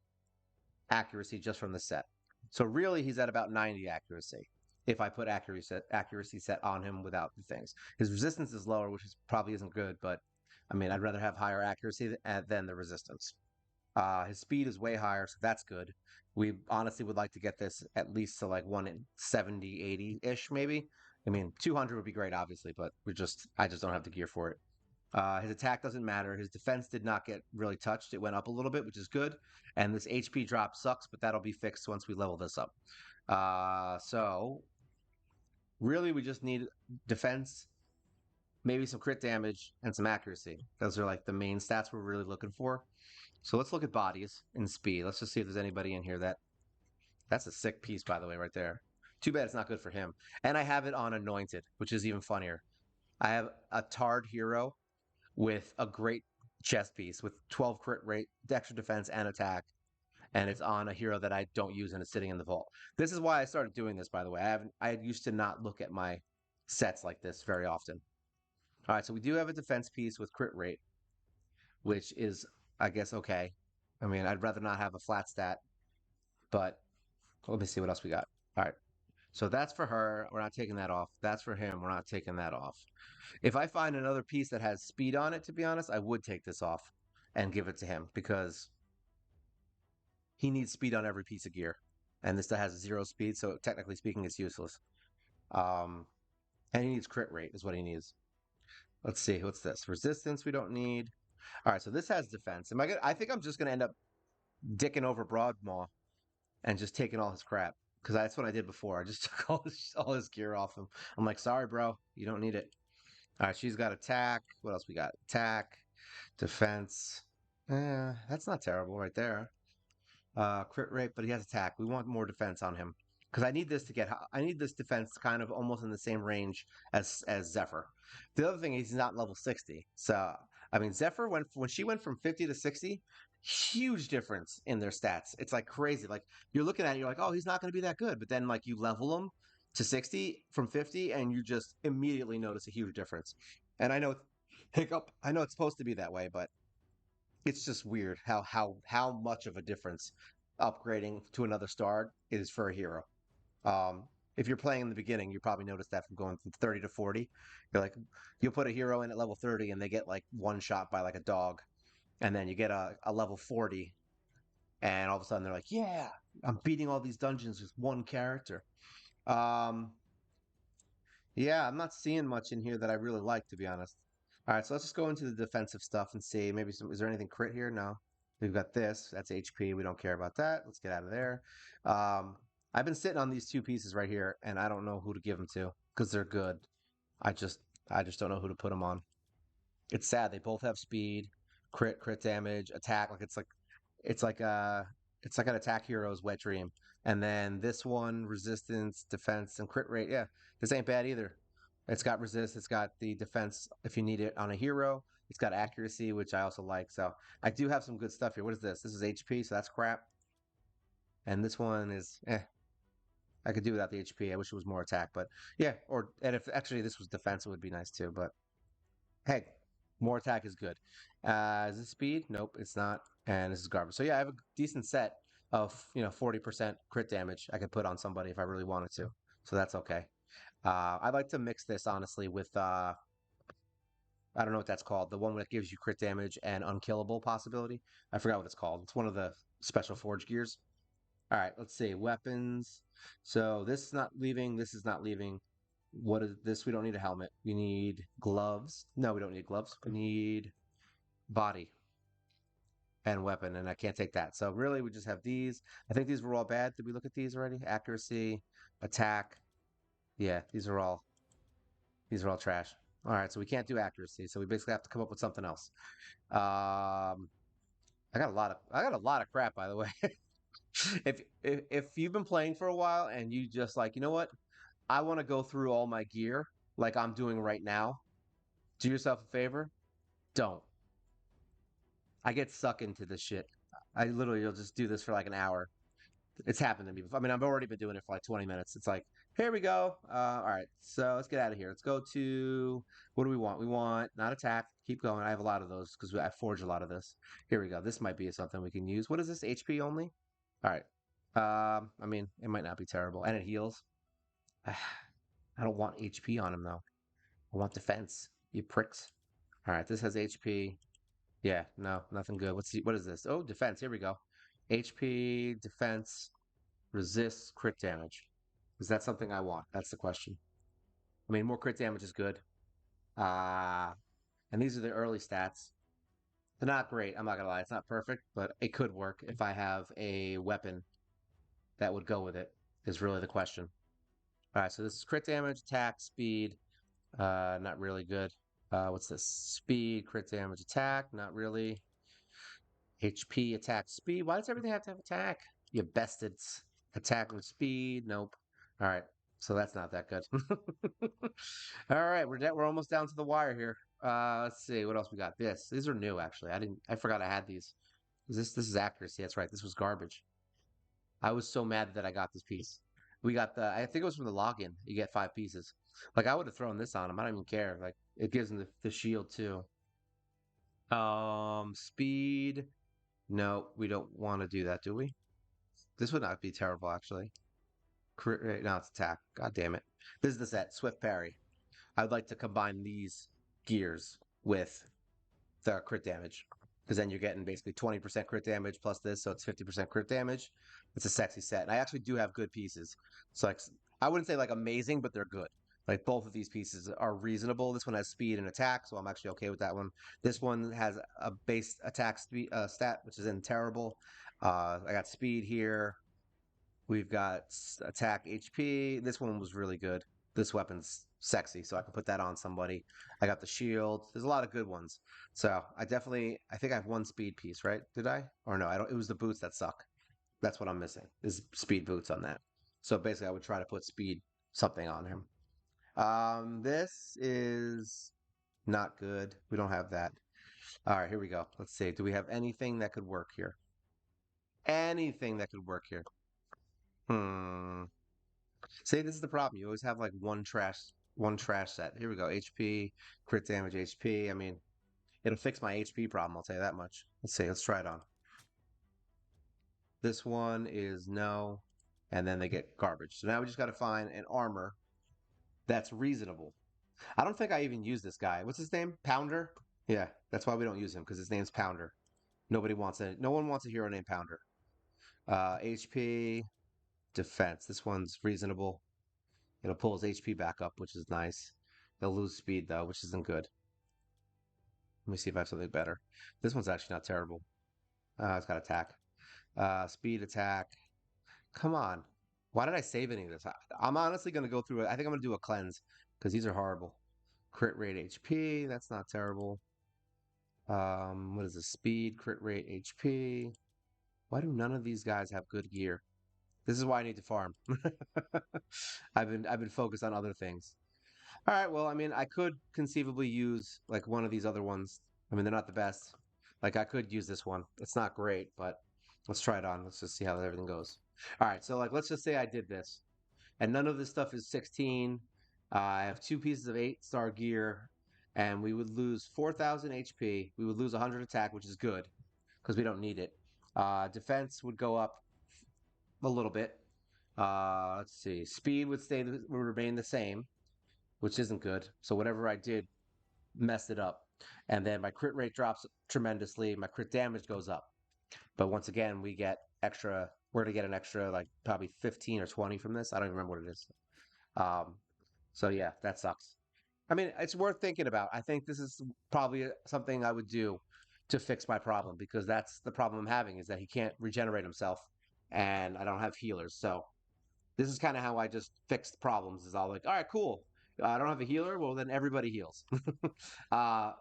accuracy just from the set. So really, he's at about 90 accuracy if I put accuracy set on him without the things. His resistance is lower, which is probably isn't good, but I mean, I'd rather have higher accuracy than the resistance. His speed is way higher, so that's good. We honestly would like to get this at least to like 170, 80 ish, maybe. I mean, 200 would be great, obviously, but I just don't have the gear for it. His attack doesn't matter. His defense did not get really touched. It went up a little bit, which is good. And this HP drop sucks, but that'll be fixed once we level this up. So really, we just need defense, maybe some crit damage, and some accuracy. Those are like the main stats we're really looking for. So let's look at bodies and speed. Let's just see if there's anybody in here that's a sick piece, by the way, right there. Too bad it's not good for him. And I have it on anointed, which is even funnier. I have a tarred hero with a great chest piece with 12 crit rate, extra defense, and attack. And it's on a hero that I don't use and it's sitting in the vault. This is why I started doing this, by the way. I used to not look at my sets like this very often. All right, so we do have a defense piece with crit rate, which is, I guess, okay. I mean, I'd rather not have a flat stat, but let me see what else we got. All right. So that's for her. We're not taking that off. That's for him. We're not taking that off. If I find another piece that has speed on it, to be honest, I would take this off and give it to him because he needs speed on every piece of gear. And this has 0 speed, so technically speaking, it's useless. Um, and he needs crit rate, is what he needs. Let's see. What's this? Resistance, we don't need. All right, so this has defense. I think I'm just going to end up dicking over Broadmaw and just taking all his crap because that's what I did before. I just took all his gear off him. I'm like, sorry, bro, you don't need it. All right, she's got attack. What else we got? Attack, defense. That's not terrible right there. Crit rate, but he has attack. We want more defense on him because I need this defense kind of almost in the same range as Zephyr. The other thing is he's not level 60. So I mean Zephyr when she went from 50 to 60, huge difference in their stats. It's like crazy. Like you're looking at it, you're like, oh, he's not going to be that good, but then like you level him to 60 from 50, and you just immediately notice a huge difference. And I know Hiccup. I know it's supposed to be that way, but it's just weird how much of a difference upgrading to another star is for a hero. Um, if you're playing in the beginning, you probably noticed that from going from 30 to 40. You're like, you'll put a hero in at level 30 and they get like one shot by like a dog. And then you get a level 40, and all of a sudden they're like, yeah, I'm beating all these dungeons with one character. Um, yeah, I'm not seeing much in here that I really like, to be honest. All right, so let's just go into the defensive stuff and see. Maybe is there anything crit here? No. We've got this. That's HP. We don't care about that. Let's get out of there. Um, I've been sitting on these two pieces right here, and I don't know who to give them to because they're good. I just I just don't know who to put them on. It's sad. They both have speed, crit damage, attack. It's like it's like an attack hero's wet dream. And then this one, resistance, defense, and crit rate. Yeah, this ain't bad either. It's got resist, it's got the defense if you need it on a hero. It's got accuracy, which I also like. So I do have some good stuff here. What is this? This is HP, so that's crap. And this one is I could do without the HP. I wish it was more attack, but yeah, or and if actually this was defense, it would be nice too. But hey, more attack is good. Is this speed? Nope, it's not. And this is garbage. So yeah, I have a decent set of 40% crit damage I could put on somebody if I really wanted to. So that's okay. I'd like to mix this honestly with I don't know what that's called. The one that gives you crit damage and unkillable possibility. I forgot what it's called. It's one of the special forge gears. All right, let's see. Weapons. So this is not leaving. This is not leaving. What is this? We don't need a helmet. We need gloves. No, we don't need gloves. We need body and weapon, and I can't take that. So really, we just have these. I think these were all bad. Did we look at these already? Accuracy, attack. Yeah, these are all trash. All right, so we can't do accuracy. So we basically have to come up with something else. I got a lot of crap, by the way. If you've been playing for a while and you just like, you know what? I want to go through all my gear like I'm doing right now. Do yourself a favor. Don't. I get sucked into this shit. I literally will just do this for like an hour. It's happened to me before. I mean, I've already been doing it for like 20 minutes. It's like, here we go. All right, so let's get out of here. Let's go to what do we want? We want not attack. Keep going. I have a lot of those because I forge a lot of this. Here we go. This might be something we can use. What is this? HP only? All right. I mean, it might not be terrible, and it heals. I don't want HP on him though. I want defense. You pricks. All right, this has HP. Yeah, no, nothing good. What is this? Oh, defense. Here we go. HP, defense, resist, crit damage. Is that something I want? That's the question. I mean, more crit damage is good. Uh, and these are the early stats. They're not great. I'm not gonna lie. It's not perfect, but it could work if I have a weapon that would go with it, is really the question. All right, so this is crit damage, attack, speed. Not really good. What's this? Speed, crit damage, attack. Not really. HP, attack, speed. Why does everything have to have attack? You bested. Attack with speed. Nope. All right. So that's not that good. All right, we're almost down to the wire here. Let's see what else we got. These are new actually. I forgot I had these. This is accuracy. That's right. This was garbage. I was so mad that I got this piece. We got I think it was from the login. You get 5 pieces. Like I would have thrown this on him. I don't even care. Like it gives him the shield too. Speed. No, we don't want to do that, do we? This would not be terrible actually. No, it's attack. God damn it. This is the set. Swift parry. I would like to combine these gears with the crit damage because then you're getting basically 20% crit damage plus this, so it's 50% crit damage. It's a sexy set. And I actually do have good pieces. So like, I wouldn't say like amazing, but they're good. Like both of these pieces are reasonable. This one has speed and attack, so I'm actually okay with that one. This one has a base attack speed, stat, which is in terrible. I got speed here. We've got attack HP. This one was really good. This weapon's sexy, so I can put that on somebody. I got the shield. There's a lot of good ones. So I think I have one speed piece, right? Did I? Or no, I don't. It was the boots that suck. That's what I'm missing, is speed boots on that. So basically, I would try to put speed something on him. This is not good. We don't have that. All right, here we go. Let's see. Do we have anything that could work here? Anything that could work here? Hmm. See, this is the problem. You always have like one trash. one trash set. Here we go. HP, crit damage, HP. I mean, it'll fix my HP problem. I'll tell you that much. Let's see. Let's try it on. This one is no, and then they get garbage. So now we just got to find an armor that's reasonable. I don't think I even use this guy. What's his name? Pounder? Yeah, that's why we don't use him because his name's Pounder. Nobody wants it. No one wants a hero named Pounder. HP, defense. This one's reasonable. It'll pull his HP back up, which is nice. He'll lose speed though, which isn't good. Let me see if I have something better. This one's actually not terrible. It's got attack. Speed, attack. Come on. Why did I save any of this? I'm honestly going to go through it. I think I'm going to do a cleanse because these are horrible. Crit rate HP. That's not terrible. What is the speed? Crit rate HP. Why do none of these guys have good gear? This is why I need to farm. I've been focused on other things. All right, well, I mean, I could conceivably use like one of these other ones. I mean, they're not the best. Like I could use this one. It's not great, but let's try it on. Let's just see how everything goes. All right, so like let's just say I did this, and none of this stuff is 16. I have two pieces of 8-star gear, and we would lose 4,000 HP. We would lose 100 attack, which is good because we don't need it. Defense would go up a little bit. Let's see. Speed would remain the same, which isn't good. So whatever I did messed it up. And then my crit rate drops tremendously. My crit damage goes up. But once again, we get extra. We're gonna get an extra like probably 15 or 20 from this. I don't even remember what it is. Um, so yeah, that sucks. I mean, it's worth thinking about. I think this is probably something I would do to fix my problem because that's the problem I'm having is that he can't regenerate himself, and I don't have healers. So this is kind of how I just fixed problems. Is all like, all right, cool. I don't have a healer. Well, then everybody heals. uh,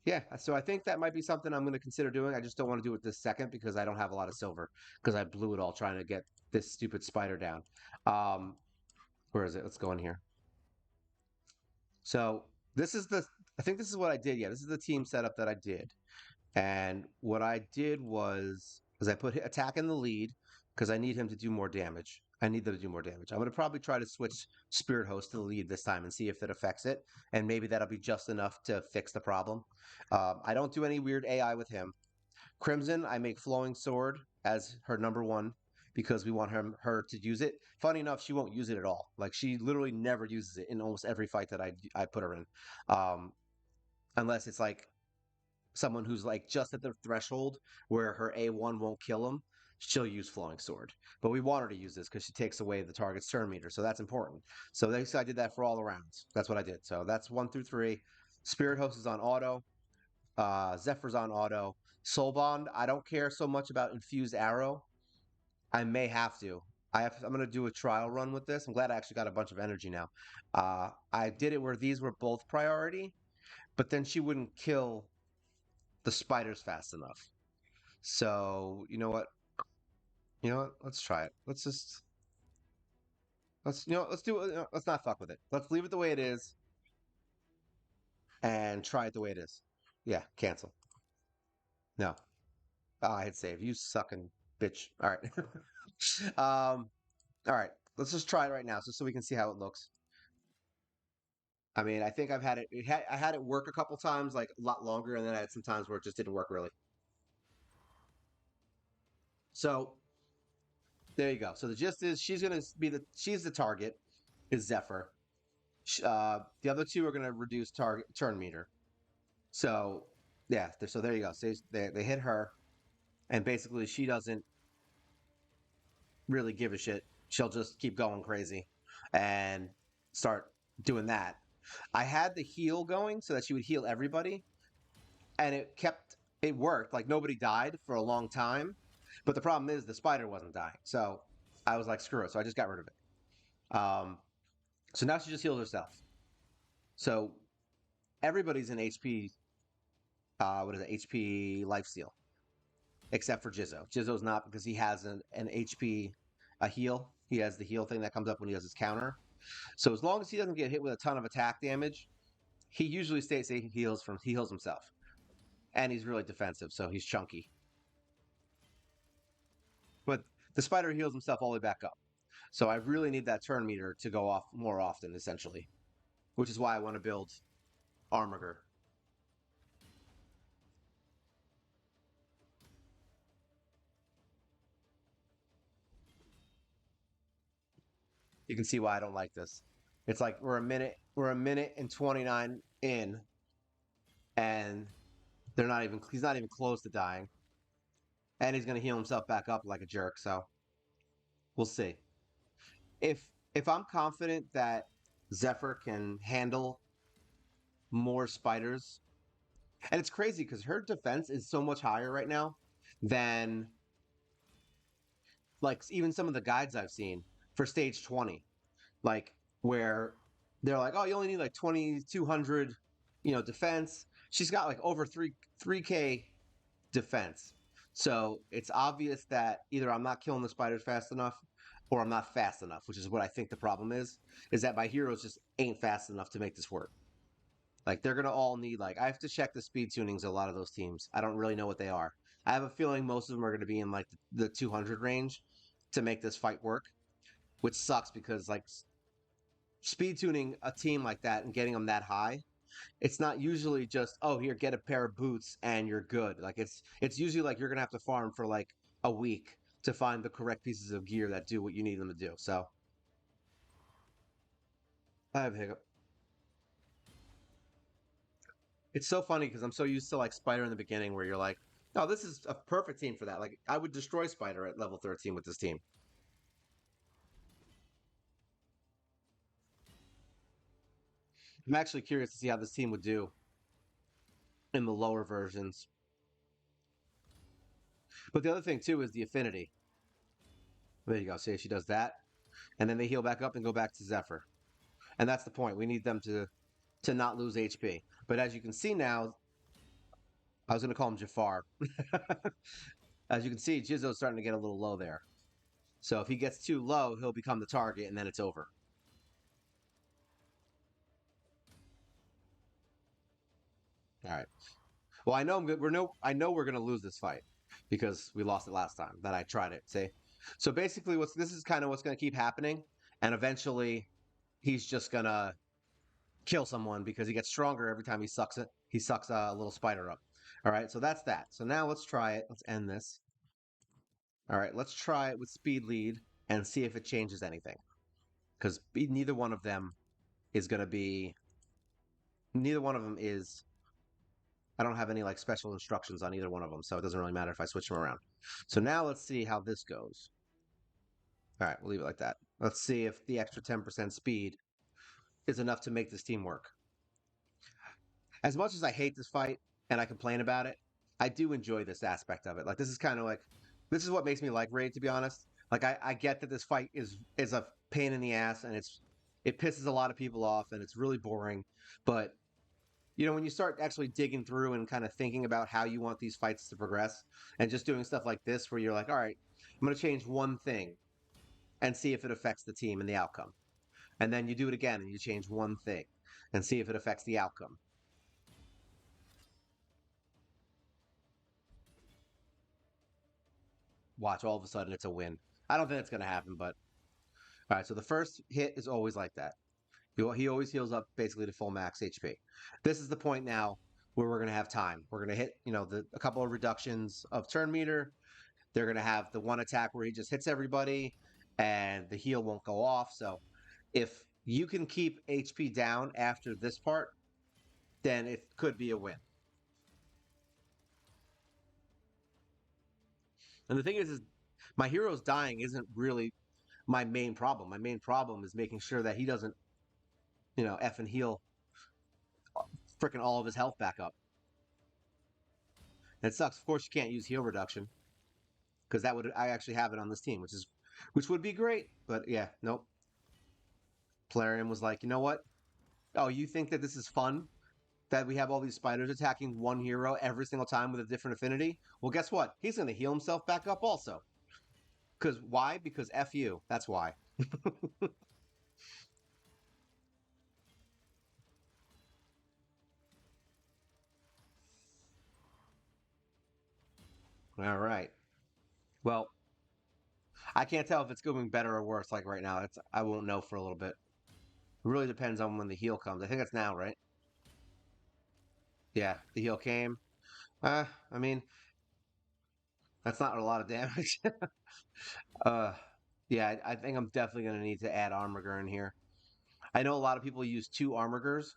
yeah. So I think that might be something I'm going to consider doing. I just don't want to do it this second because I don't have a lot of silver because I blew it all trying to get this stupid spider down. Um, where is it? Let's go in here. So this is the. I think this is what I did. Yeah, this is the team setup that I did. And what I did was I put attack in the lead because I need him to do more damage. I need them to do more damage. I'm going to probably try to switch Spirit Host to the lead this time and see if it affects it. And maybe that'll be just enough to fix the problem. I don't do any weird AI with him. Crimson, I make Flowing Sword as her number one because we want her to use it. Funny enough, she won't use it at all. Like she literally never uses it in almost every fight that I put her in, unless it's like someone who's like just at the threshold where her A1 won't kill him, she'll use Flowing Sword. But we want her to use this because she takes away the target's turn meter, so that's important. So I did that for all the rounds. That's what I did. So that's 1 through 3. Spirit Host is on auto. Zephyr's on auto. Soul Bond, I don't care so much about Infused Arrow. I may have to. I'm going to do a trial run with this. I'm glad I actually got a bunch of energy now. I did it where these were both priority, but then she wouldn't kill the spiders fast enough. So you know what? You know what? Let's try it. Let's do it. Let's not fuck with it. Let's leave it the way it is and try it the way it is. Yeah, cancel. No. I hit save. You sucking bitch. All right. All right. Let's just try it right now, just so we can see how it looks. I mean, I think I've had it. I had it work a couple times, like a lot longer, and then I had some times where it just didn't work really. So there you go. So the gist is she's the target is Zephyr. The other two are going to reduce target turn meter. So yeah, so there you go. So they hit her, and basically she doesn't really give a shit. She'll just keep going crazy and start doing that. I had the heal going so that she would heal everybody, and it worked. Like nobody died for a long time, but the problem is the spider wasn't dying. So I was like, screw it. So I just got rid of it. So now she just heals herself. So everybody's in HP. What is it? HP lifesteal, except for Jizzo. Jizzo's not because he has an HP a heal. He has the heal thing that comes up when he does his counter. So as long as he doesn't get hit with a ton of attack damage, he usually stays safe. He heals himself, and he's really defensive, so he's chunky. But the spider heals himself all the way back up. So I really need that turn meter to go off more often, essentially. which is why I want to build Armiger. You can see why I don't like this. It's like we're a minute and 29 in, and he's not even close to dying, and he's gonna heal himself back up like a jerk. So we'll see. If I'm confident that Zephyr can handle more spiders, and it's crazy because her defense is so much higher right now than like even some of the guides I've seen for stage 20, like where they're like, oh, you only need like 2200, defense. She's got like over 3k defense. So it's obvious that either I'm not killing the spiders fast enough or I'm not fast enough, which is what I think the problem is that my heroes just ain't fast enough to make this work. Like they're gonna all need like I have to check the speed tunings of a lot of those teams. I don't really know what they are. I have a feeling most of them are gonna be in like the 200 range to make this fight work, which sucks because like speed tuning a team like that and getting them that high, it's not usually just, oh, here, get a pair of boots and you're good. Like it's usually like you're gonna have to farm for like a week to find the correct pieces of gear that do what you need them to do. So I have a hiccup. It's so funny because I'm so used to like Spider in the beginning where you're like, no, this is a perfect team for that. Like I would destroy Spider at level 13 with this team. I'm actually curious to see how this team would do in the lower versions. But the other thing too is the affinity. There you go. See, she does that, and then they heal back up and go back to Zephyr. And that's the point. We need them to not lose HP. But as you can see now, I was going to call him Jafar. As you can see, Jizzo's starting to get a little low there. So if he gets too low, he'll become the target, and then it's over. All right. Well, I know I'm good. I know we're going to lose this fight because we lost it last time that I tried it. See, so basically, this is kind of what's going to keep happening, and eventually, he's just gonna kill someone because he gets stronger every time he sucks it. He sucks a little spider up. All right, so that's that. So now let's try it. Let's end this. All right, let's try it with speed lead and see if it changes anything. Because neither one of them is going to be. Neither one of them is. I don't have any like special instructions on either one of them, so it doesn't really matter if I switch them around. So now let's see how this goes. All right, we'll leave it like that. Let's see if the extra 10% speed is enough to make this team work. As much as I hate this fight and I complain about it, I do enjoy this aspect of it. Like this is kind of like this is what makes me like Raid, to be honest. Like I get that this fight is a pain in the ass and it pisses a lot of people off and it's really boring. But when you start actually digging through and kind of thinking about how you want these fights to progress and just doing stuff like this where you're like, all right, I'm gonna change one thing and see if it affects the team and the outcome. And then you do it again and you change one thing and see if it affects the outcome. Watch, all of a sudden it's a win. I don't think it's going to happen, but all right. So the first hit is always like that. He always heals up basically to full max HP. This is the point now where we're going to have time. We're going to hit, a couple of reductions of turn meter. They're going to have the one attack where he just hits everybody and the heal won't go off. So if you can keep HP down after this part, then it could be a win. And the thing is my hero's dying isn't really my main problem. My main problem is making sure that he doesn't, F and heal freaking all of his health back up. And it sucks. Of course, you can't use heal reduction because I actually have it on this team, which would be great. But yeah, nope. Plarium was like, you know what? Oh, you think that this is fun? That we have all these spiders attacking one hero every single time with a different affinity? Well, guess what? He's going to heal himself back up also. Because why? Because F you. That's why. All right. Well, I can't tell if it's going better or worse. Like right now, I won't know for a little bit. It really depends on when the heal comes. I think that's now, right? Yeah, the heal came. I mean, that's not a lot of damage. uh, yeah, I think I'm definitely gonna need to add Armiger in here. I know a lot of people use two Armigers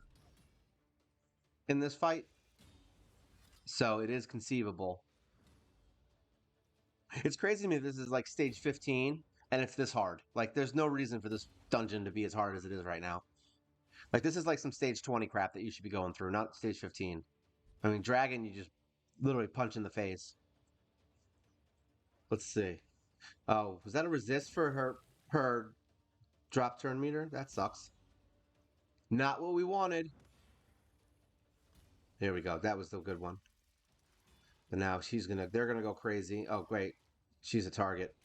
in this fight, so it is conceivable. It's crazy to me this is like stage 15 and it's this hard. Like, there's no reason for this dungeon to be as hard as it is right now. Like, this is like some stage 20 crap that you should be going through, not stage 15. I mean, Dragon, you just literally punch in the face. Let's see. Oh, was that a resist for her drop turn meter? That sucks. Not what we wanted. Here we go. That was the good one. But now they're gonna go crazy. Oh, great. She's a target.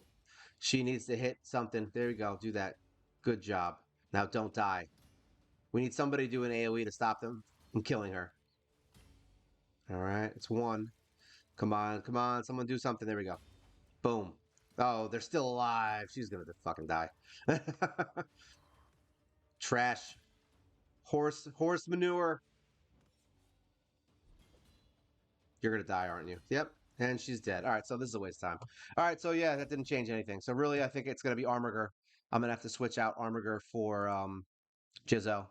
She needs to hit something. There you go. Do that. Good job. Now don't die. We need somebody to do an AoE to stop them from killing her. All right, it's one. Come on, come on. Someone do something. There we go. Boom. Oh, they're still alive. She's gonna fucking die. Trash. Horse manure. You're gonna die, aren't you? Yep. And she's dead. All right, so this is a waste of time. All right, so yeah, that didn't change anything. So really, I think it's gonna be Armiger. I'm gonna have to switch out Armiger for Jizzo,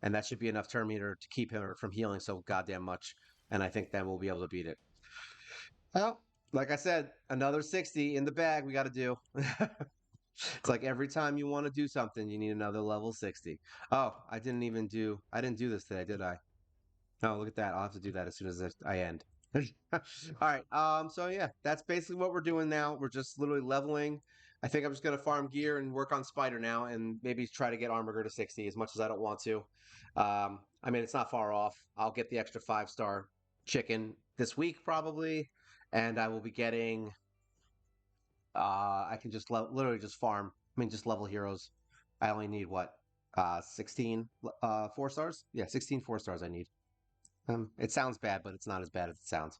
and that should be enough turn meter to keep him from healing so goddamn much. And I think then we'll be able to beat it. Well, like I said, another 60 in the bag we got to do. It's like every time you want to do something, you need another level 60. Oh, I didn't do this today, did I? Oh, look at that. I'll have to do that as soon as I end. All right. So yeah, that's basically what we're doing now. We're just literally leveling. I think I'm just gonna farm gear and work on Spider now, and maybe try to get Armiger to 60 as much as I don't want to. I mean, it's not far off. I'll get the extra 5-star chicken this week probably, and I will be getting. I can just literally just farm. I mean, just level heroes. I only need what? 16 4-stars? Yeah, 16 4-stars I need. It sounds bad, but it's not as bad as it sounds.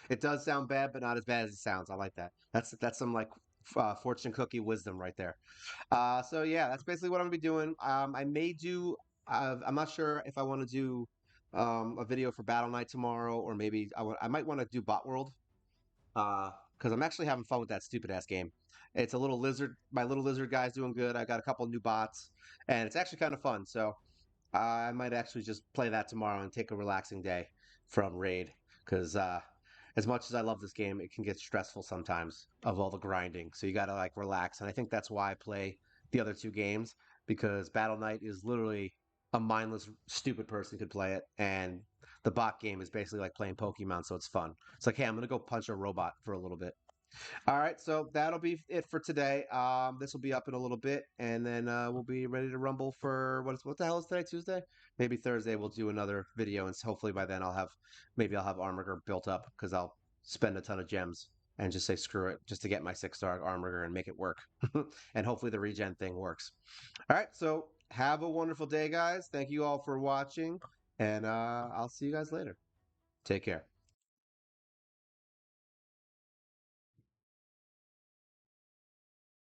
It does sound bad, but not as bad as it sounds. I like that. That's some like fortune cookie wisdom right there. So yeah, that's basically what I'm gonna be doing. I may do. I'm not sure if I want to do a video for Battle Night tomorrow, or maybe I might want to do Bot World. Because I'm actually having fun with that stupid ass game. It's a little lizard. My little lizard guy's doing good. I got a couple new bots, and it's actually kind of fun. So I might actually just play that tomorrow and take a relaxing day from Raid. Because as much as I love this game, it can get stressful sometimes of all the grinding. So you got to like relax. And I think that's why I play the other two games, because Battle Knight is literally a mindless, stupid person could play it, and the bot game is basically like playing Pokemon, so it's fun. It's like, hey, I'm gonna go punch a robot for a little bit. All right, so that'll be it for today. This will be up in a little bit, and then we'll be ready to rumble for what the hell is today? Tuesday? Maybe Thursday. We'll do another video, and hopefully by then I'll have Armiger built up, because I'll spend a ton of gems and just say screw it, just to get my 6-star Armiger and make it work. And hopefully the regen thing works. All right, so have a wonderful day, guys. Thank you all for watching, and I'll see you guys later. Take care.